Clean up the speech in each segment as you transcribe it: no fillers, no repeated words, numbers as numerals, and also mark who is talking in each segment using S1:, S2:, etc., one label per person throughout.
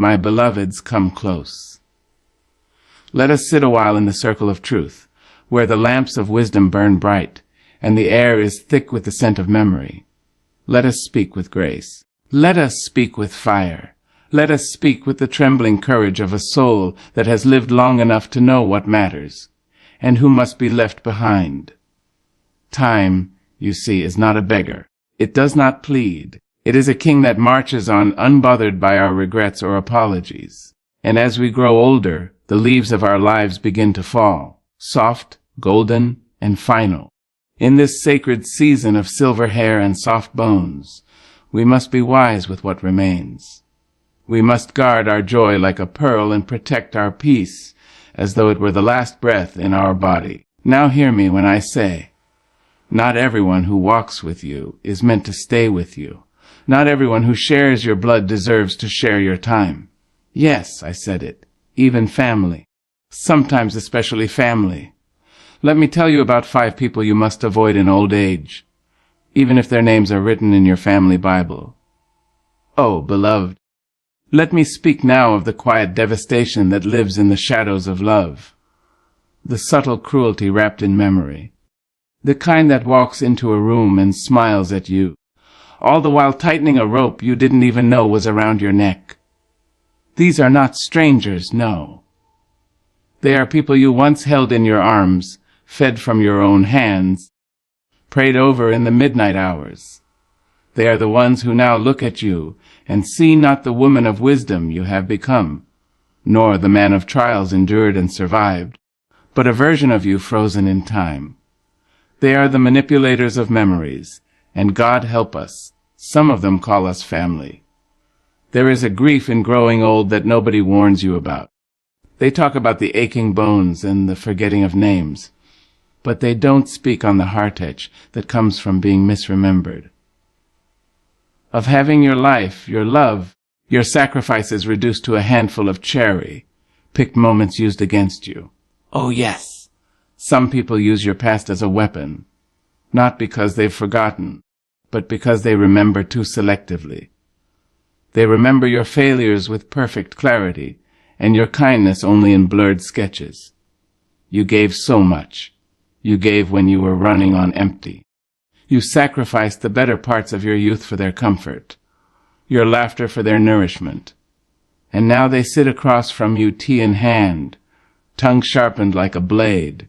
S1: My beloveds, come close. Let us sit a while in the circle of truth, where the lamps of wisdom burn bright, and the air is thick with the scent of memory. Let us speak with grace. Let us speak with fire. Let us speak with the trembling courage of a soul that has lived long enough to know what matters, and who must be left behind. Time, you see, is not a beggar. It does not plead. It is a king that marches on unbothered by our regrets or apologies. And as we grow older, the leaves of our lives begin to fall, soft, golden, and final. In this sacred season of silver hair and soft bones, we must be wise with what remains. We must guard our joy like a pearl and protect our peace as though it were the last breath in our body. Now hear me when I say, not everyone who walks with you is meant to stay with you. Not everyone who shares your blood deserves to share your time. Yes, I said it. Even family. Sometimes especially family. Let me tell you about 5 people you must avoid in old age, even if their names are written in your family Bible. Oh, beloved, let me speak now of the quiet devastation that lives in the shadows of love, the subtle cruelty wrapped in memory, the kind that walks into a room and smiles at you, all the while tightening a rope you didn't even know was around your neck. These are not strangers, no. They are people you once held in your arms, fed from your own hands, prayed over in the midnight hours. They are the ones who now look at you and see not the woman of wisdom you have become, nor the man of trials endured and survived, but a version of you frozen in time. They are the manipulators of memories, and God help us, some of them call us family. There is a grief in growing old that nobody warns you about. They talk about the aching bones and the forgetting of names, but they don't speak on the heartache that comes from being misremembered. Of having your life, your love, your sacrifices reduced to a handful of cherry-picked moments used against you. Oh yes, some people use your past as a weapon, not because they've forgotten, but because they remember too selectively. They remember your failures with perfect clarity, and your kindness only in blurred sketches. You gave so much. You gave when you were running on empty. You sacrificed the better parts of your youth for their comfort, your laughter for their nourishment. And now they sit across from you, tea in hand, tongue sharpened like a blade,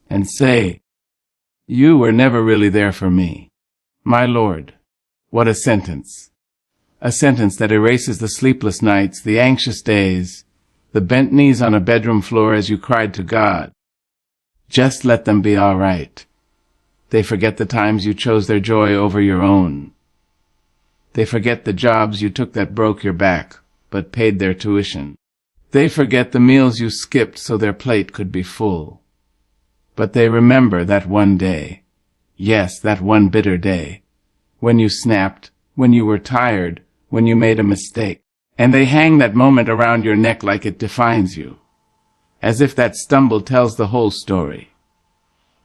S1: and say, "You were never really there for me." My Lord, what a sentence. A sentence that erases the sleepless nights, the anxious days, the bent knees on a bedroom floor as you cried to God. Just let them be all right. They forget the times you chose their joy over your own. They forget the jobs you took that broke your back, but paid their tuition. They forget the meals you skipped so their plate could be full. But they remember that one day, yes, that one bitter day, when you snapped, when you were tired, when you made a mistake, and they hang that moment around your neck like it defines you, as if that stumble tells the whole story,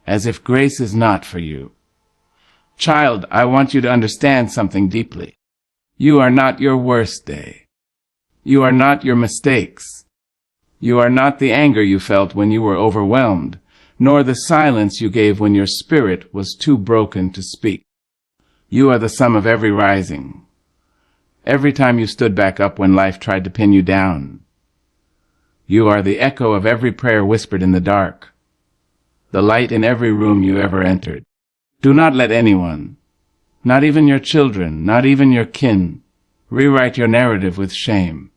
S1: as if grace is not for you. Child, I want you to understand something deeply. You are not your worst day. You are not your mistakes. You are not the anger you felt when you were overwhelmed, nor the silence you gave when your spirit was too broken to speak. You are the sum of every rising, every time you stood back up when life tried to pin you down. You are the echo of every prayer whispered in the dark, the light in every room you ever entered. Do not let anyone, not even your children, not even your kin, rewrite your narrative with shame.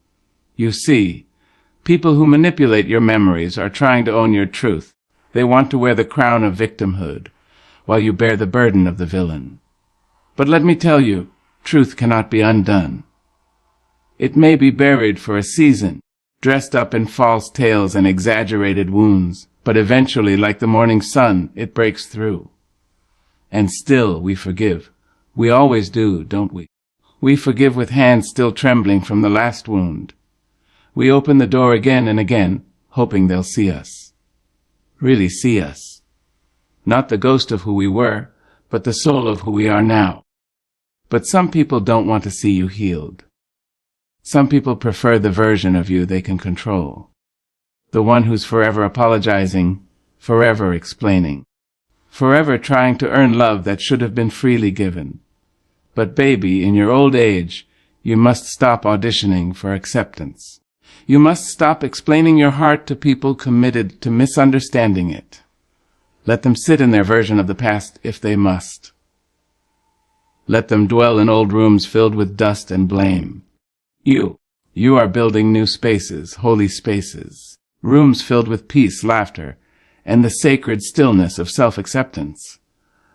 S1: You see, people who manipulate your memories are trying to own your truth. They want to wear the crown of victimhood, while you bear the burden of the villain. But let me tell you, truth cannot be undone. It may be buried for a season, dressed up in false tales and exaggerated wounds, but eventually, like the morning sun, it breaks through. And still we forgive. We always do, don't we? We forgive with hands still trembling from the last wound. We open the door again and again, hoping they'll see us. Really see us. Not the ghost of who we were, but the soul of who we are now. But some people don't want to see you healed. Some people prefer the version of you they can control. The one who's forever apologizing, forever explaining, forever trying to earn love that should have been freely given. But baby, in your old age, you must stop auditioning for acceptance. You must stop explaining your heart to people committed to misunderstanding it. Let them sit in their version of the past if they must. Let them dwell in old rooms filled with dust and blame. You are building new spaces, holy spaces, rooms filled with peace, laughter, and the sacred stillness of self-acceptance.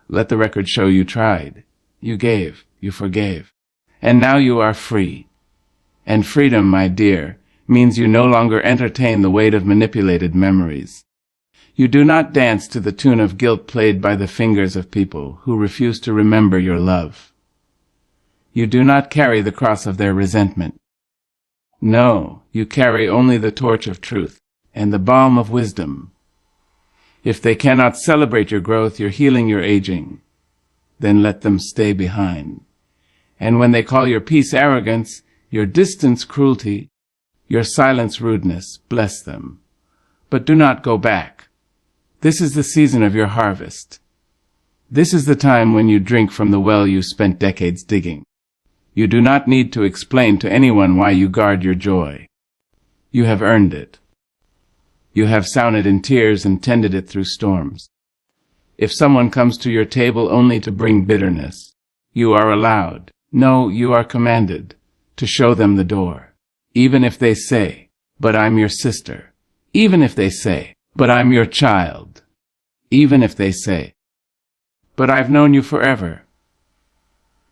S1: Let the record show you tried, you gave, you forgave, and now you are free. And freedom, my dear, means you no longer entertain the weight of manipulated memories. You do not dance to the tune of guilt played by the fingers of people who refuse to remember your love. You do not carry the cross of their resentment. No, you carry only the torch of truth and the balm of wisdom. If they cannot celebrate your growth, your healing, your aging, then let them stay behind. And when they call your peace arrogance, your distance cruelty, your silence rudeness, bless them. But do not go back. This is the season of your harvest. This is the time when you drink from the well you spent decades digging. You do not need to explain to anyone why you guard your joy. You have earned it. You have sown it in tears and tended it through storms. If someone comes to your table only to bring bitterness, you are allowed, no, you are commanded, to show them the door. Even if they say, "But I'm your sister." Even if they say, "But I'm your child." Even if they say, "But I've known you forever."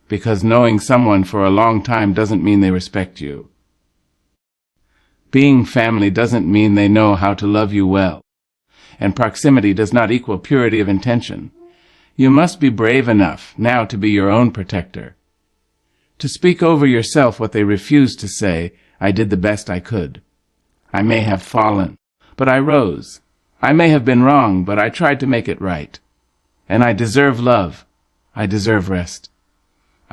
S1: Because knowing someone for a long time doesn't mean they respect you. Being family doesn't mean they know how to love you well. And proximity does not equal purity of intention. You must be brave enough now to be your own protector. To speak over yourself what they refuse to say, "I did the best I could. I may have fallen, but I rose. I may have been wrong, but I tried to make it right. And I deserve love. I deserve rest.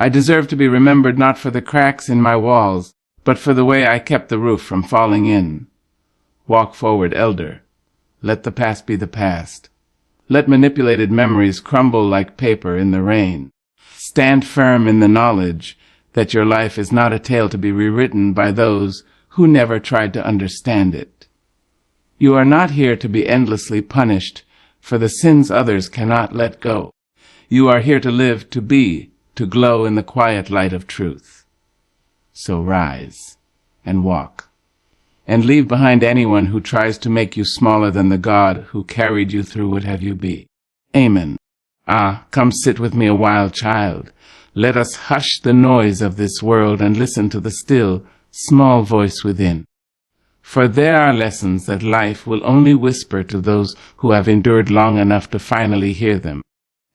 S1: I deserve to be remembered not for the cracks in my walls, but for the way I kept the roof from falling in." Walk forward, elder. Let the past be the past. Let manipulated memories crumble like paper in the rain. Stand firm in the knowledge that your life is not a tale to be rewritten by those who never tried to understand it. You are not here to be endlessly punished for the sins others cannot let go. You are here to live, to be, to glow in the quiet light of truth. So rise and walk, and leave behind anyone who tries to make you smaller than the God who carried you through would have you be. Amen. Come sit with me a while, child. Let us hush the noise of this world and listen to the still, small voice within. For there are lessons that life will only whisper to those who have endured long enough to finally hear them.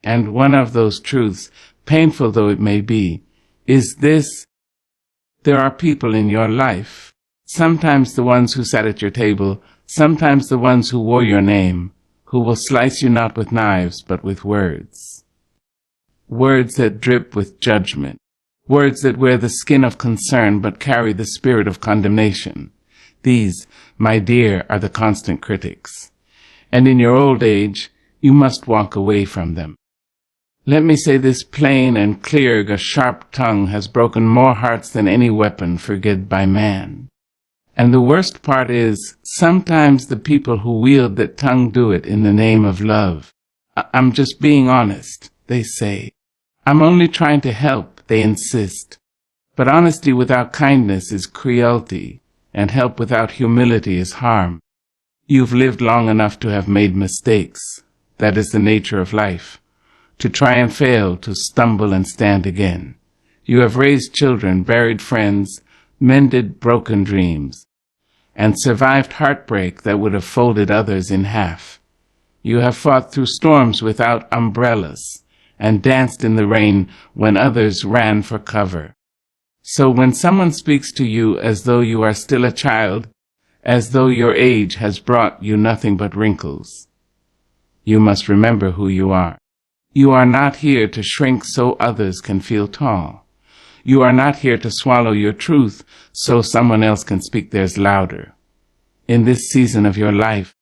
S1: And one of those truths, painful though it may be, is this: there are people in your life, sometimes the ones who sat at your table, sometimes the ones who wore your name, who will slice you not with knives but with words. Words that drip with judgment, words that wear the skin of concern but carry the spirit of condemnation. These, my dear, are the constant critics, and in your old age you must walk away from them. Let me say this plain and clear: a sharp tongue has broken more hearts than any weapon forged by man. And the worst part is, sometimes the people who wield that tongue do it in the name of love. "I'm just being honest," they say. "I'm only trying to help," they insist. But honesty without kindness is cruelty, and help without humility is harm. You've lived long enough to have made mistakes. That is the nature of life. To try and fail, to stumble and stand again. You have raised children, buried friends, mended broken dreams, and survived heartbreak that would have folded others in half. You have fought through storms without umbrellas, and danced in the rain when others ran for cover. So when someone speaks to you as though you are still a child, as though your age has brought you nothing but wrinkles, you must remember who you are. You are not here to shrink so others can feel tall. You are not here to swallow your truth so someone else can speak theirs louder. In this season of your life,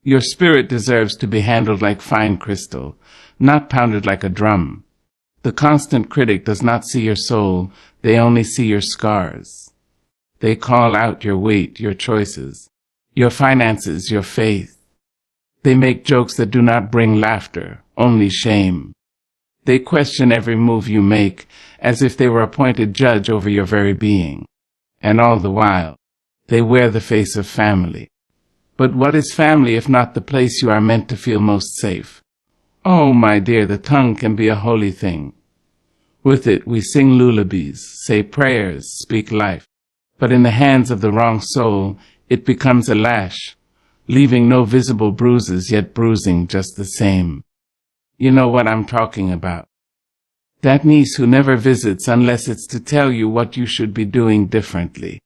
S1: your spirit deserves to be handled like fine crystal, not pounded like a drum. The constant critic does not see your soul, they only see your scars. They call out your weight, your choices, your finances, your faith. They make jokes that do not bring laughter, only shame. They question every move you make as if they were appointed judge over your very being. And all the while, they wear the face of family. But what is family if not the place you are meant to feel most safe? Oh, my dear, the tongue can be a holy thing. With it we sing lullabies, say prayers, speak life. But in the hands of the wrong soul, it becomes a lash, leaving no visible bruises, yet bruising just the same. You know what I'm talking about. That niece who never visits unless it's to tell you what you should be doing differently.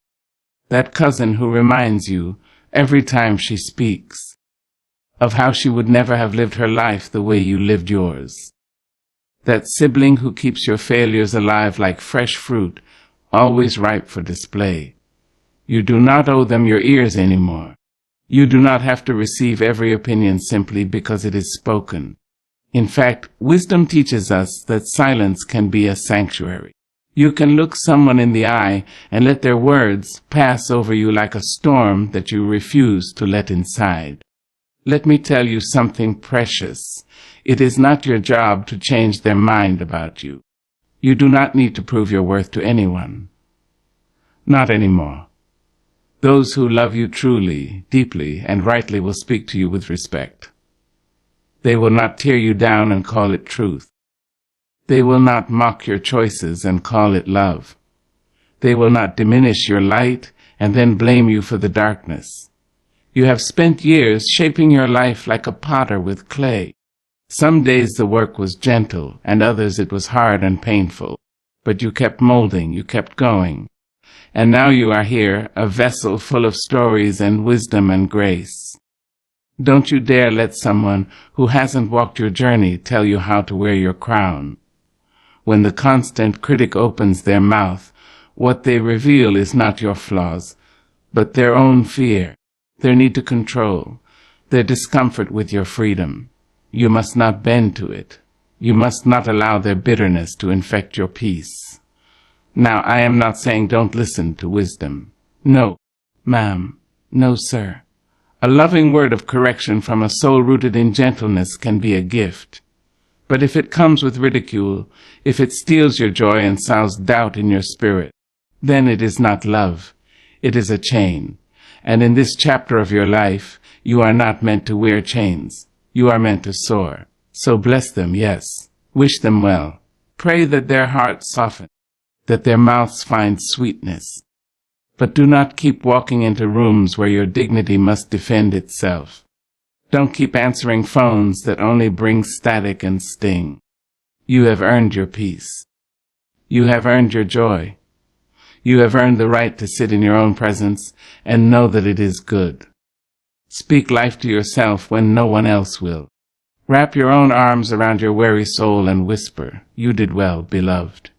S1: That cousin who reminds you, every time she speaks, of how she would never have lived her life the way you lived yours. That sibling who keeps your failures alive like fresh fruit, always ripe for display. You do not owe them your ears anymore. You do not have to receive every opinion simply because it is spoken. In fact, wisdom teaches us that silence can be a sanctuary. You can look someone in the eye and let their words pass over you like a storm that you refuse to let inside. Let me tell you something precious. It is not your job to change their mind about you. You do not need to prove your worth to anyone. Not anymore. Those who love you truly, deeply, and rightly will speak to you with respect. They will not tear you down and call it truth. They will not mock your choices and call it love. They will not diminish your light and then blame you for the darkness. You have spent years shaping your life like a potter with clay. Some days the work was gentle, and others it was hard and painful. But you kept molding, you kept going. And now you are here, a vessel full of stories and wisdom and grace. Don't you dare let someone who hasn't walked your journey tell you how to wear your crown. When the constant critic opens their mouth, what they reveal is not your flaws, but their own fear, their need to control, their discomfort with your freedom. You must not bend to it. You must not allow their bitterness to infect your peace. Now, I am not saying don't listen to wisdom. No, ma'am. No, sir. A loving word of correction from a soul rooted in gentleness can be a gift. But if it comes with ridicule, if it steals your joy and sows doubt in your spirit, then it is not love. It is a chain. And in this chapter of your life, you are not meant to wear chains. You are meant to soar. So bless them, yes. Wish them well. Pray that their hearts soften, that their mouths find sweetness. But do not keep walking into rooms where your dignity must defend itself. Don't keep answering phones that only bring static and sting. You have earned your peace. You have earned your joy. You have earned the right to sit in your own presence and know that it is good. Speak life to yourself when no one else will. Wrap your own arms around your weary soul and whisper, "You did well, beloved.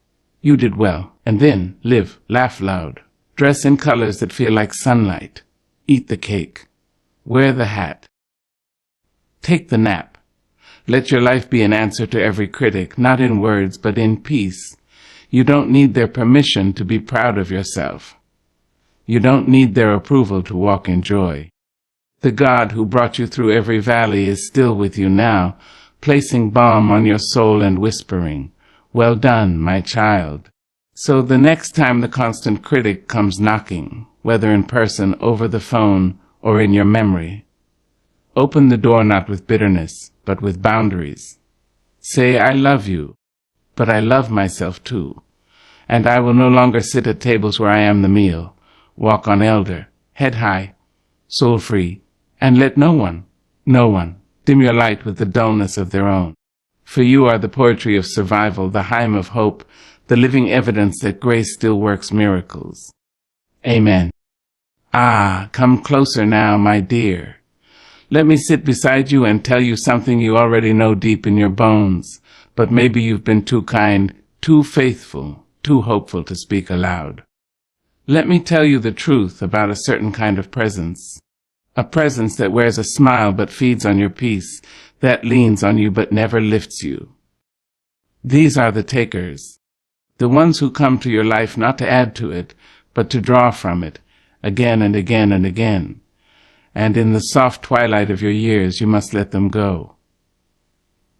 S1: You did well." And then live, laugh loud. Dress in colors that feel like sunlight. Eat the cake. Wear the hat. Take the nap. Let your life be an answer to every critic, not in words, but in peace. You don't need their permission to be proud of yourself. You don't need their approval to walk in joy. The God who brought you through every valley is still with you now, placing balm on your soul and whispering, "Well done, my child." So the next time the constant critic comes knocking, whether in person, over the phone, or in your memory, open the door not with bitterness, but with boundaries. Say, "I love you, but I love myself too, and I will no longer sit at tables where I am the meal. Walk on elder, head high, soul free, and let no one dim your light with the dullness of their own. For you are the poetry of survival, the hymn of hope, the living evidence that grace still works miracles." Amen. Come closer now, my dear. Let me sit beside you and tell you something you already know deep in your bones, but maybe you've been too kind, too faithful, too hopeful to speak aloud. Let me tell you the truth about a certain kind of presence. A presence that wears a smile but feeds on your peace, that leans on you but never lifts you. These are the takers, the ones who come to your life not to add to it, but to draw from it, again and again and again. And in the soft twilight of your years, you must let them go.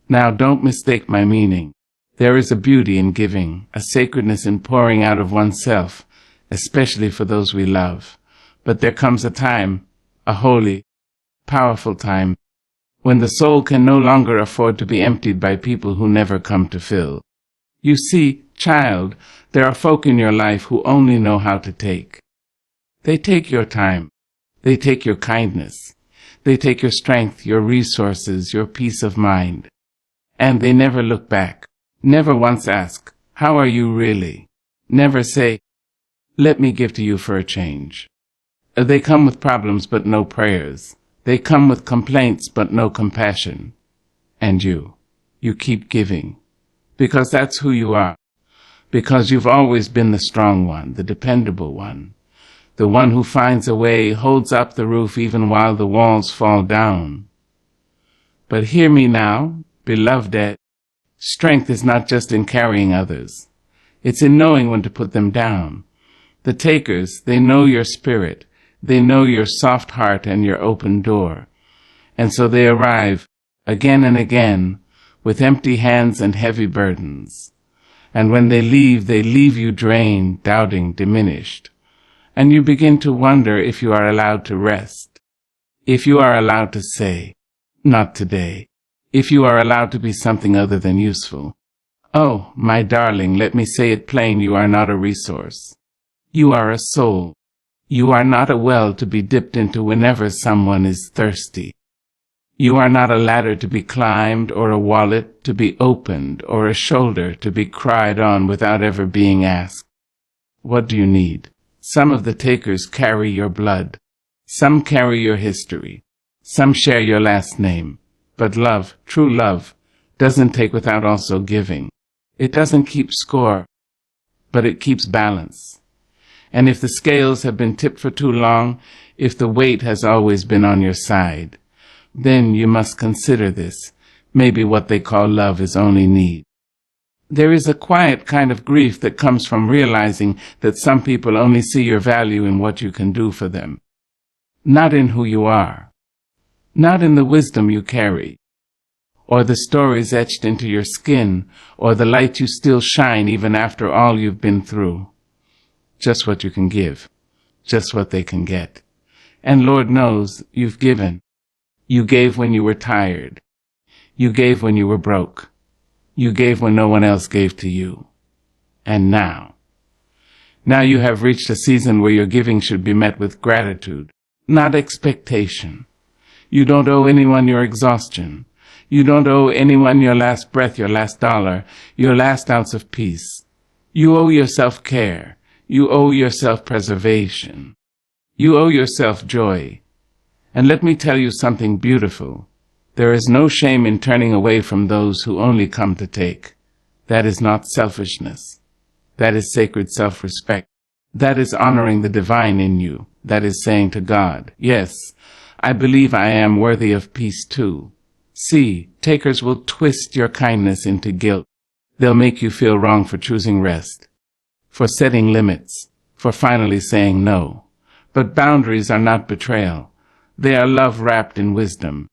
S1: Now, don't mistake my meaning. There is a beauty in giving, a sacredness in pouring out of oneself, especially for those we love. But there comes a time, a holy, powerful time, when the soul can no longer afford to be emptied by people who never come to fill. You see, child, there are folk in your life who only know how to take. They take your time. They take your kindness. They take your strength, your resources, your peace of mind. And they never look back. Never once ask, how are you really? Never say, let me give to you for a change. They come with problems but no prayers. They come with complaints but no compassion. And you keep giving. Because that's who you are. Because you've always been the strong one, the dependable one. The one who finds a way, holds up the roof even while the walls fall down. But hear me now, beloved, strength is not just in carrying others. It's in knowing when to put them down. The takers, they know your spirit. They know your soft heart and your open door. And so they arrive, again and again, with empty hands and heavy burdens. And when they leave you drained, doubting, diminished. And you begin to wonder if you are allowed to rest. If you are allowed to say, not today. If you are allowed to be something other than useful. Oh, my darling, let me say it plain, you are not a resource. You are a soul. You are not a well to be dipped into whenever someone is thirsty. You are not a ladder to be climbed, or a wallet to be opened, or a shoulder to be cried on without ever being asked. What do you need? Some of the takers carry your blood. Some carry your history. Some share your last name. But love, true love, doesn't take without also giving. It doesn't keep score, but it keeps balance. And if the scales have been tipped for too long, if the weight has always been on your side, then you must consider this. Maybe what they call love is only need. There is a quiet kind of grief that comes from realizing that some people only see your value in what you can do for them, not in who you are, not in the wisdom you carry, or the stories etched into your skin, or the light you still shine even after all you've been through. Just what you can give, just what they can get. And Lord knows you've given. You gave when you were tired. You gave when you were broke. You gave when no one else gave to you. And now you have reached a season where your giving should be met with gratitude, not expectation. You don't owe anyone your exhaustion. You don't owe anyone your last breath, your last dollar, your last ounce of peace. You owe your self-care. You owe your self-preservation. You owe yourself joy. And let me tell you something beautiful. There is no shame in turning away from those who only come to take. That is not selfishness. That is sacred self-respect. That is honoring the divine in you. That is saying to God, yes, I believe I am worthy of peace too. See, takers will twist your kindness into guilt. They'll make you feel wrong for choosing rest, for setting limits, for finally saying no. But boundaries are not betrayal. They are love wrapped in wisdom.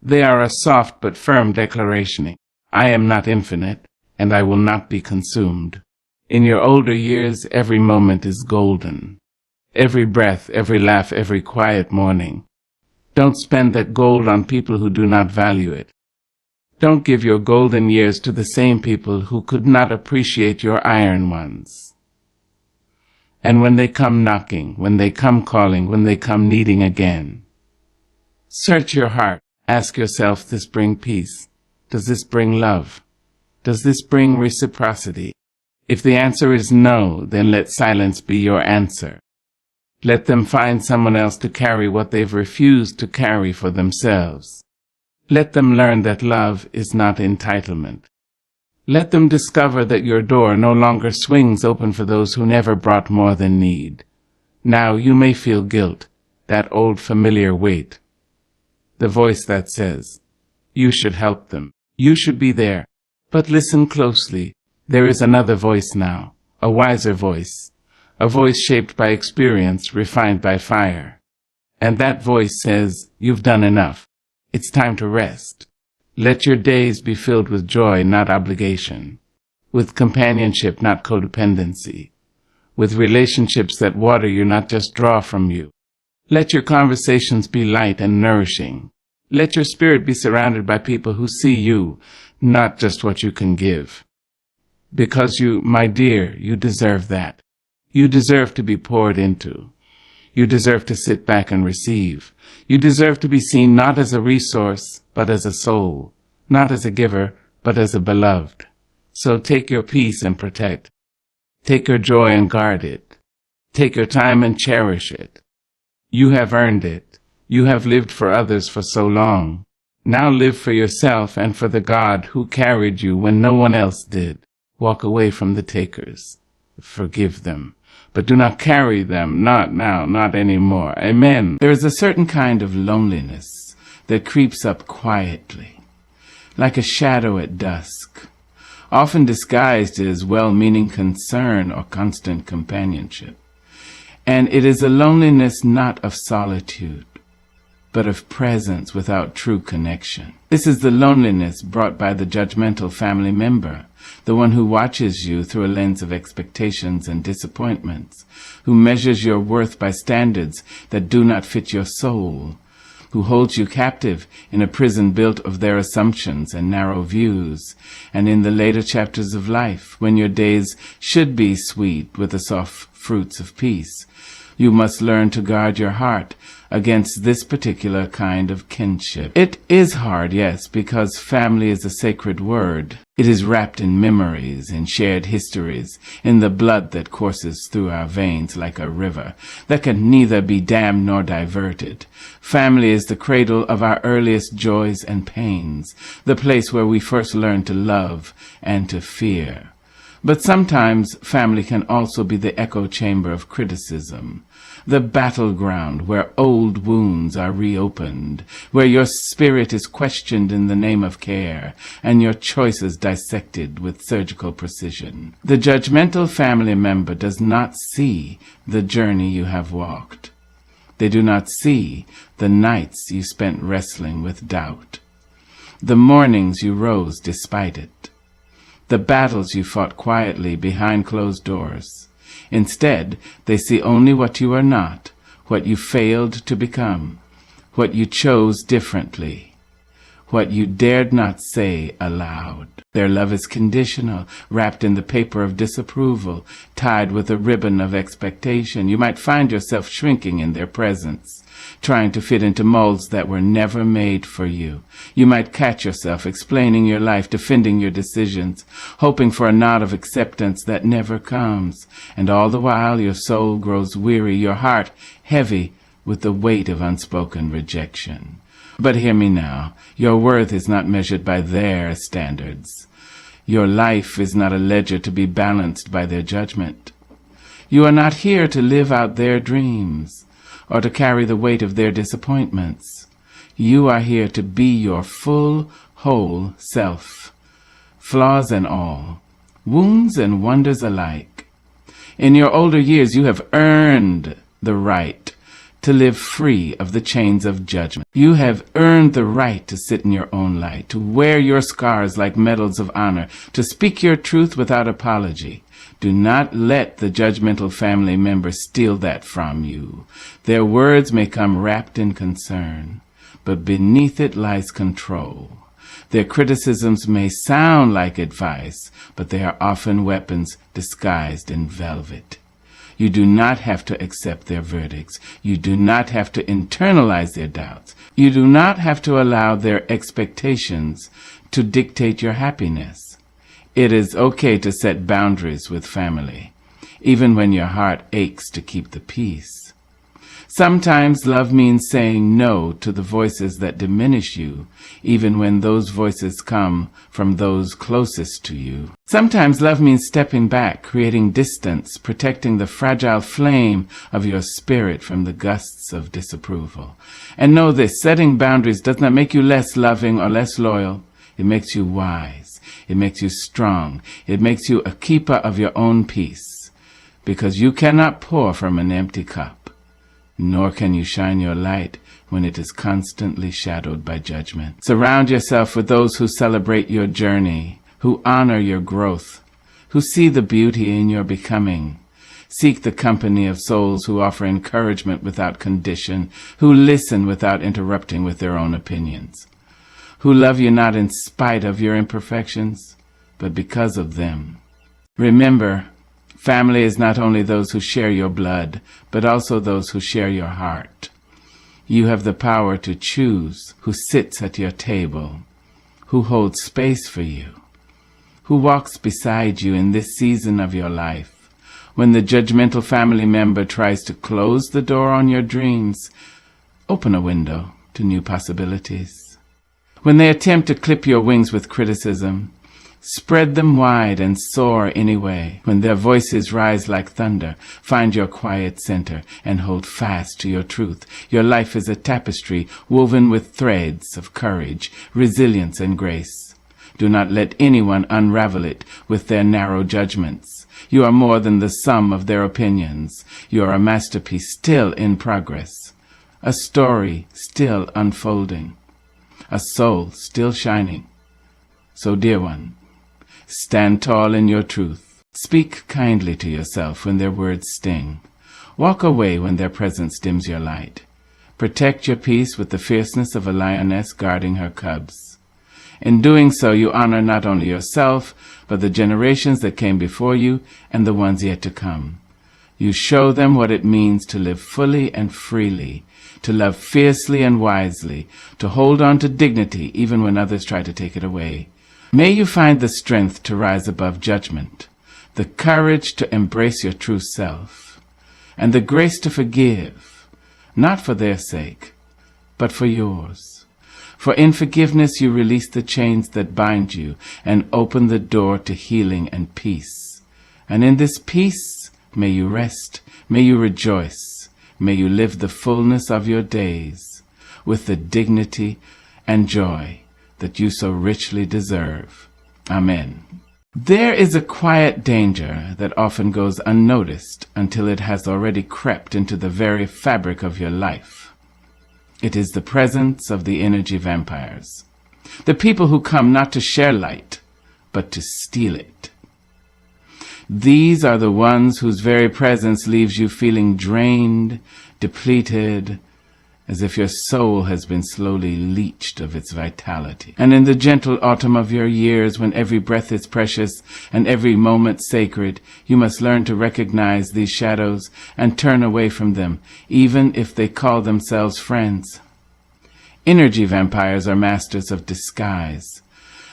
S1: They are a soft but firm declaration. I am not infinite, and I will not be consumed. In your older years, every moment is golden. Every breath, every laugh, every quiet morning. Don't spend that gold on people who do not value it. Don't give your golden years to the same people who could not appreciate your iron ones. And when they come knocking, when they come calling, when they come needing again, search your heart. Ask yourself, does this bring peace? Does this bring love? Does this bring reciprocity? If the answer is no, then let silence be your answer. Let them find someone else to carry what they've refused to carry for themselves. Let them learn that love is not entitlement. Let them discover that your door no longer swings open for those who never brought more than need. Now you may feel guilt, that old familiar weight. The voice that says, you should help them. You should be there. But listen closely. There is another voice now, a wiser voice, a voice shaped by experience, refined by fire. And that voice says, you've done enough. It's time to rest. Let your days be filled with joy, not obligation, with companionship, not codependency, with relationships that water you, not just draw from you. Let your conversations be light and nourishing. Let your spirit be surrounded by people who see you, not just what you can give. Because you, my dear, you deserve that. You deserve to be poured into. You deserve to sit back and receive. You deserve to be seen not as a resource, but as a soul. Not as a giver, but as a beloved. So take your peace and protect. Take your joy and guard it. Take your time and cherish it. You have earned it. You have lived for others for so long. Now live for yourself and for the God who carried you when no one else did. Walk away from the takers. Forgive them. But do not carry them, not now, not anymore. Amen. There is a certain kind of loneliness that creeps up quietly, like a shadow at dusk, often disguised as well-meaning concern or constant companionship. And it is a loneliness not of solitude, but of presence without true connection. This is the loneliness brought by the judgmental family member, the one who watches you through a lens of expectations and disappointments, who measures your worth by standards that do not fit your soul, who holds you captive in a prison built of their assumptions and narrow views. And in the later chapters of life, when your days should be sweet with the soft fruits of peace, you must learn to guard your heart against this particular kind of kinship. It is hard, yes, because family is a sacred word. It is wrapped in memories, in shared histories, in the blood that courses through our veins like a river that can neither be dammed nor diverted. Family is the cradle of our earliest joys and pains, the place where we first learn to love and to fear. But sometimes family can also be the echo chamber of criticism, the battleground where old wounds are reopened, where your spirit is questioned in the name of care, and your choices dissected with surgical precision. The judgmental family member does not see the journey you have walked. They do not see the nights you spent wrestling with doubt, the mornings you rose despite it, the battles you fought quietly behind closed doors. Instead, they see only what you are not, what you failed to become, what you chose differently, what you dared not say aloud. Their love is conditional, wrapped in the paper of disapproval, tied with a ribbon of expectation. You might find yourself shrinking in their presence, trying to fit into molds that were never made for you. You might catch yourself explaining your life, defending your decisions, hoping for a nod of acceptance that never comes. And all the while your soul grows weary, your heart heavy with the weight of unspoken rejection. But hear me now, your worth is not measured by their standards. Your life is not a ledger to be balanced by their judgment. You are not here to live out their dreams, or to carry the weight of their disappointments. You are here to be your full, whole self, flaws and all, wounds and wonders alike. In your older years, you have earned the right to live free of the chains of judgment. You have earned the right to sit in your own light, to wear your scars like medals of honor, to speak your truth without apology. Do not let the judgmental family members steal that from you. Their words may come wrapped in concern, but beneath it lies control. Their criticisms may sound like advice, but they are often weapons disguised in velvet. You do not have to accept their verdicts. You do not have to internalize their doubts. You do not have to allow their expectations to dictate your happiness. It is okay to set boundaries with family, even when your heart aches to keep the peace. Sometimes love means saying no to the voices that diminish you, even when those voices come from those closest to you. Sometimes love means stepping back, creating distance, protecting the fragile flame of your spirit from the gusts of disapproval. And know this, setting boundaries does not make you less loving or less loyal. It makes you wise. It makes you strong. It makes you a keeper of your own peace. Because you cannot pour from an empty cup, nor can you shine your light when it is constantly shadowed by judgment. Surround yourself with those who celebrate your journey, who honor your growth, who see the beauty in your becoming. Seek the company of souls who offer encouragement without condition, who listen without interrupting with their own opinions, who love you not in spite of your imperfections, but because of them. Remember, family is not only those who share your blood, but also those who share your heart. You have the power to choose who sits at your table, who holds space for you, who walks beside you in this season of your life. When the judgmental family member tries to close the door on your dreams, open a window to new possibilities. When they attempt to clip your wings with criticism, spread them wide and soar anyway. When their voices rise like thunder, find your quiet center and hold fast to your truth. Your life is a tapestry woven with threads of courage, resilience, and grace. Do not let anyone unravel it with their narrow judgments. You are more than the sum of their opinions. You are a masterpiece still in progress, a story still unfolding, a soul still shining. So, dear one, stand tall in your truth. Speak kindly to yourself when their words sting. Walk away when their presence dims your light. Protect your peace with the fierceness of a lioness guarding her cubs. In doing so, you honor not only yourself, but the generations that came before you and the ones yet to come. You show them what it means to live fully and freely, to love fiercely and wisely, to hold on to dignity even when others try to take it away. May you find the strength to rise above judgment, the courage to embrace your true self, and the grace to forgive, not for their sake, but for yours. For in forgiveness you release the chains that bind you and open the door to healing and peace. And in this peace, may you rest, may you rejoice, may you live the fullness of your days with the dignity and joy that you so richly deserve. Amen. There is a quiet danger that often goes unnoticed until it has already crept into the very fabric of your life. It is the presence of the energy vampires, the people who come not to share light, but to steal it. These are the ones whose very presence leaves you feeling drained, depleted, as if your soul has been slowly leached of its vitality. And in the gentle autumn of your years, when every breath is precious and every moment sacred, you must learn to recognize these shadows and turn away from them, even if they call themselves friends. Energy vampires are masters of disguise.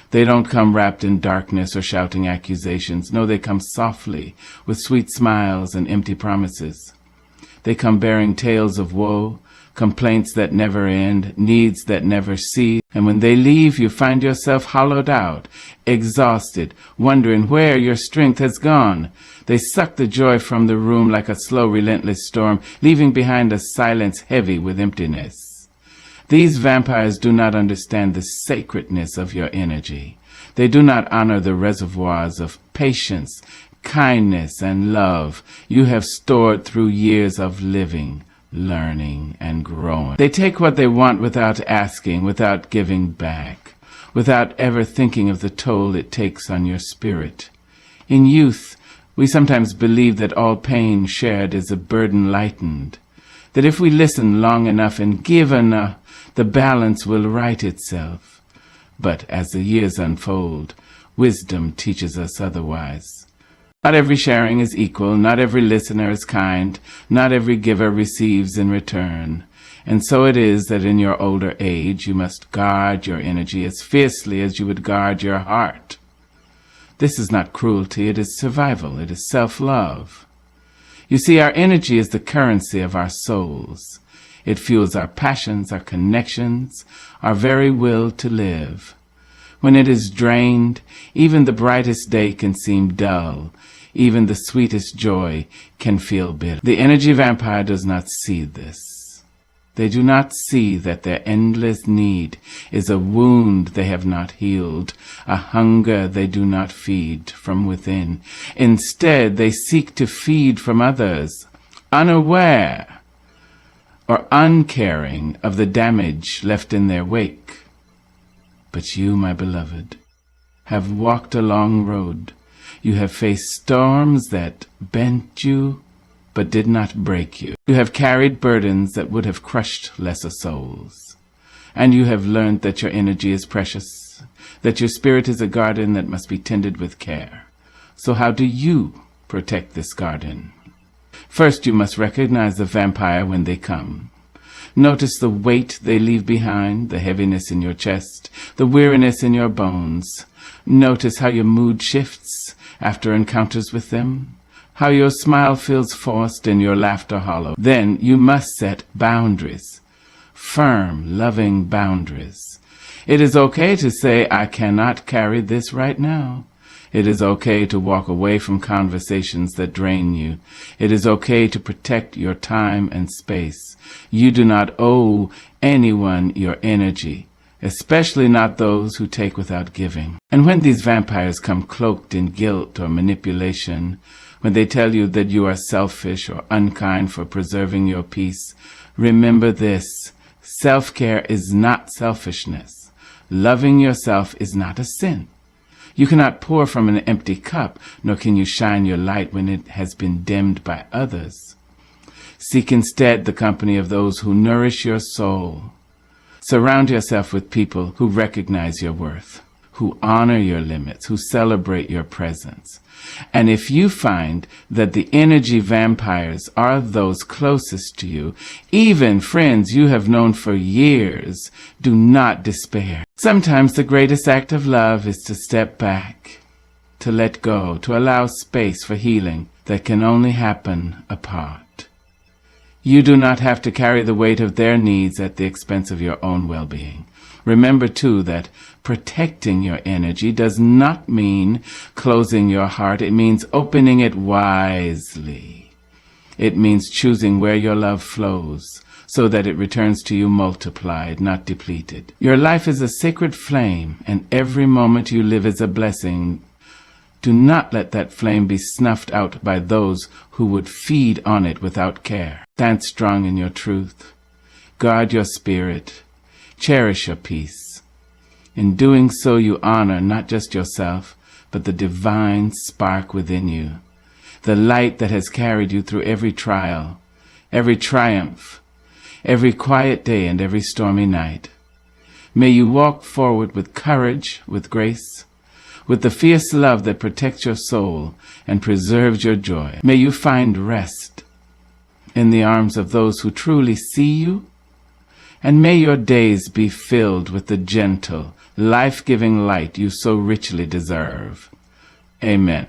S1: They don't come wrapped in darkness or shouting accusations. No, they come softly, with sweet smiles and empty promises. They come bearing tales of woe, complaints that never end, needs that never cease. And when they leave, you find yourself hollowed out, exhausted, wondering where your strength has gone. They suck the joy from the room like a slow, relentless storm, leaving behind a silence heavy with emptiness. These vampires do not understand the sacredness of your energy. They do not honor the reservoirs of patience, kindness, and love you have stored through years of living, learning, and growing. They take what they want without asking, without giving back, without ever thinking of the toll it takes on your spirit. In youth, we sometimes believe that all pain shared is a burden lightened, that if we listen long enough and give enough, the balance will right itself. But as the years unfold, wisdom teaches us otherwise. Not every sharing is equal, not every listener is kind, not every giver receives in return. And so it is that in your older age you must guard your energy as fiercely as you would guard your heart. This is not cruelty, it is survival, it is self-love. You see, our energy is the currency of our souls. It fuels our passions, our connections, our very will to live. When it is drained, even the brightest day can seem dull. Even the sweetest joy can feel bitter. The energy vampire does not see this. They do not see that their endless need is a wound they have not healed, a hunger they do not feed from within. Instead, they seek to feed from others, unaware or uncaring of the damage left in their wake. But you, my beloved, have walked a long road. You have faced storms that bent you, but did not break you. You have carried burdens that would have crushed lesser souls. And you have learned that your energy is precious, that your spirit is a garden that must be tended with care. So how do you protect this garden? First, you must recognize the vampire when they come. Notice the weight they leave behind, the heaviness in your chest, the weariness in your bones. Notice how your mood shifts after encounters with them, how your smile feels forced and your laughter hollow. Then you must set boundaries, firm, loving boundaries. It is okay to say, I cannot carry this right now. It is okay to walk away from conversations that drain you. It is okay to protect your time and space. You do not owe anyone your energy, especially not those who take without giving. And when these vampires come cloaked in guilt or manipulation, when they tell you that you are selfish or unkind for preserving your peace, remember this: self-care is not selfishness. Loving yourself is not a sin. You cannot pour from an empty cup, nor can you shine your light when it has been dimmed by others. Seek instead the company of those who nourish your soul. Surround yourself with people who recognize your worth, who honor your limits, who celebrate your presence. And if you find that the energy vampires are those closest to you, even friends you have known for years, do not despair. Sometimes the greatest act of love is to step back, to let go, to allow space for healing that can only happen apart. You do not have to carry the weight of their needs at the expense of your own well-being. Remember, too, that protecting your energy does not mean closing your heart. It means opening it wisely. It means choosing where your love flows so that it returns to you multiplied, not depleted. Your life is a sacred flame, and every moment you live is a blessing. Do not let that flame be snuffed out by those who would feed on it without care. Stand strong in your truth. Guard your spirit. Cherish your peace. In doing so, you honor not just yourself, but the divine spark within you, the light that has carried you through every trial, every triumph, every quiet day and every stormy night. May you walk forward with courage, with grace, with the fierce love that protects your soul and preserves your joy. May you find rest in the arms of those who truly see you, and may your days be filled with the gentle, life-giving light you so richly deserve. Amen.